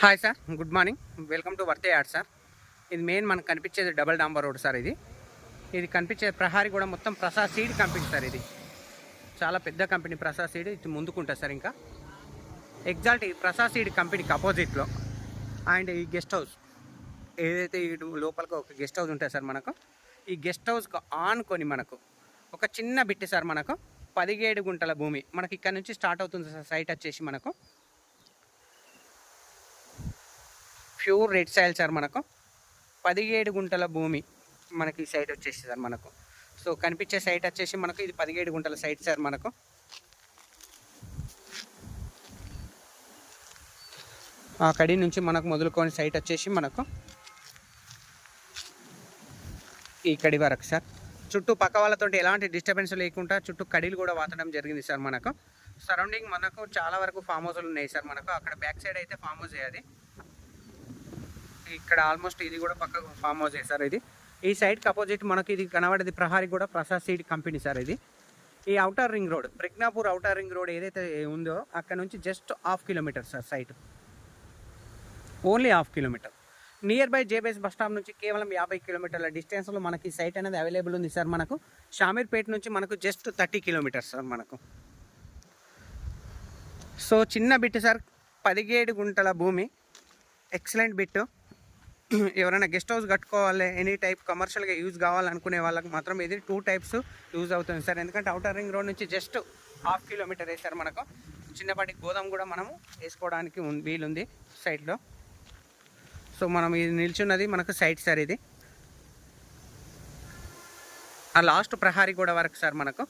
Hi sir, good morning. Welcome to వర్తే yard sir. ఇది main మనకు కనిపించేది డబల్ డాంబర్ రోడ్ సార్. ఇది కనిపించే ప్రహారీ కూడా మొత్తం ప్రసాద్ సీడ్ కంపెనీ సార్. ఇది చాలా పెద్ద కంపెనీ ప్రసాద్ సీడ్. ఇది ముందుకుంటుంది సార్. ఇంకా ఎగ్జాక్ట్ ఈ ప్రసాద్ సీడ్ కంపెనీకి అపోజిట్లో అండ్ ఈ గెస్ట్ హౌస్ ఏదైతే ఇటు లోపలికి ఒక గెస్ట్ హౌస్ ఉంటుంది సార్. మనకు ఈ గెస్ట్ హౌస్కి ఆనుకొని మనకు ఒక చిన్న బిట్టి సార్. మనకు 17 గుంటల భూమి మనకి ఇక్కడ నుంచి స్టార్ట్ అవుతుంది సార్. సైట్ వచ్చేసి మనకు ప్యూర్ రెడ్ సాయిల్ సార్. మనకు 17 గుంటల భూమి మనకి సైట్ వచ్చేసి సార్. మనకు సో కనిపించే సైట్ వచ్చేసి మనకు ఇది 17 గుంటల సైట్ సార్. మనకు ఆ కడి నుంచి మనకు మొదలుకొని సైట్ వచ్చేసి మనకు ఈ కడి వరకు సార్. చుట్టూ పక్క వాళ్ళతో ఎలాంటి డిస్టర్బెన్స్ లేకుండా చుట్టూ కడీలు కూడా వాతడం జరిగింది సార్. మనకు సరౌండింగ్ మనకు చాలా వరకు ఫామ్ హౌస్లు ఉన్నాయి సార్. మనకు అక్కడ బ్యాక్ సైడ్ అయితే ఫామ్ హౌస్ అది. ఇక్కడ ఆల్మోస్ట్ ఇది కూడా పక్క ఫామ్ హౌస్ సార్. ఇది ఈ సైడ్కి అపోజిట్ మనకి ఇది కనబడేది ప్రహారీ కూడా ప్రసాద్ సీడ్ కంపెనీ సార్. ఇది ఈ outer ring road, Pragnapur outer ring road ఏదైతే ఉందో అక్కడ నుంచి just 1/2 kilometre sir. Site only 1/2 kilometre. Near by JBS bus stop నుంచి కేవలం 50 కిలోమీటర్ల డిస్టెన్స్లో మనకి సైట్ అనేది అవైలబుల్ ఉంది సార్. మనకు షామీర్పేట నుంచి మనకు జస్ట్ 30 కిలోమీటర్స్ సార్. మనకు సో చిన్న బిట్ సార్. 17 గుంటల భూమి, ఎక్సలెంట్ బిట్. ఎవరైనా గెస్ట్ హౌస్ కట్టుకోవాలి, ఎనీ టైప్ కమర్షియల్గా యూజ్ కావాలనుకునే వాళ్ళకి మాత్రం ఇది 2 టైప్స్ యూజ్ అవుతుంది సార్. ఎందుకంటే అవుటర్ రింగ్ రోడ్ నుంచి జస్ట్ 1/2 కిలోమీటర్ వేసారు. మనకు చిన్నపాటి గోదాం కూడా మనము వేసుకోవడానికి వీలుంది సైడ్లో. సో మనం ఇది నిల్చున్నది మనకు సైట్ సార్. ఇది ఆ లాస్ట్ ప్రహారీ కూడా వరకు సార్. మనకు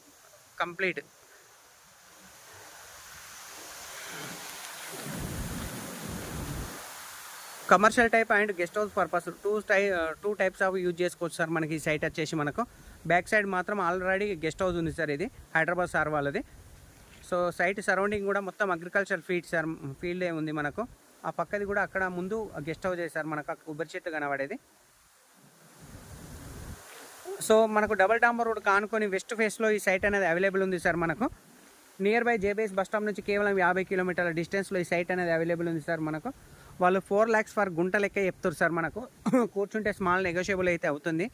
complete commercial type and guest house purpose two types of use చేసుకోవచ్చు సార్. మనకి ఈ సైట్ వచ్చేసి మనకు బ్యాక్ సైడ్ మాత్రం ఆల్రెడీ గెస్ట్ హౌస్ ఉంది సార్. ఇది హైదరాబాద్ సార్ వాళ్ళది. సో సైట్ సరౌండింగ్ కూడా మొత్తం అగ్రికల్చర్ ఫీల్డే ఉంది మనకు. ఆ పక్కది కూడా అక్కడ ముందు గెస్ట్ హౌస్ సార్. మనకు కొబ్బరి చెట్టు కనబడేది. సో మనకు డబల్ డాంబర్ రోడ్ కానుకొని వెస్ట్ ఫేస్లో ఈ సైట్ అనేది అవైలబుల్ ఉంది సార్. మనకు near by JBS bus stop నుంచి కేవలం 50 కిలోమీటర్ల డిస్టెన్స్లో ఈ సైట్ అనేది అవైలబుల్ ఉంది సార్. మనకు వాళ్ళు 4 lakhs ఫర్ గుంట లెక్క చెప్తారు సార్. మనకు కూర్చుంటే స్మాల్ నెగోషియబుల్ అయితే అవుతుంది.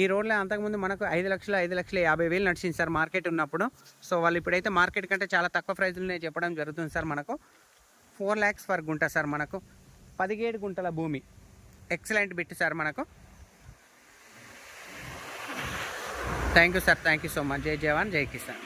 ఈ రోడ్లో అంతకుముందు మనకు 5,50,000 నడిచింది సార్ మార్కెట్ ఉన్నప్పుడు. సో వాళ్ళు ఇప్పుడైతే మార్కెట్ కంటే చాలా తక్కువ ప్రైజ్లోనే చెప్పడం జరుగుతుంది సార్. మనకు 4 lakhs ఫర్ గుంట సార్. మనకు 17 గుంటల భూమి, ఎక్సలెంట్ బిట్ సార్. మనకు thank you sir. Thank you so much. జై జవాన్, జై కిసాన్.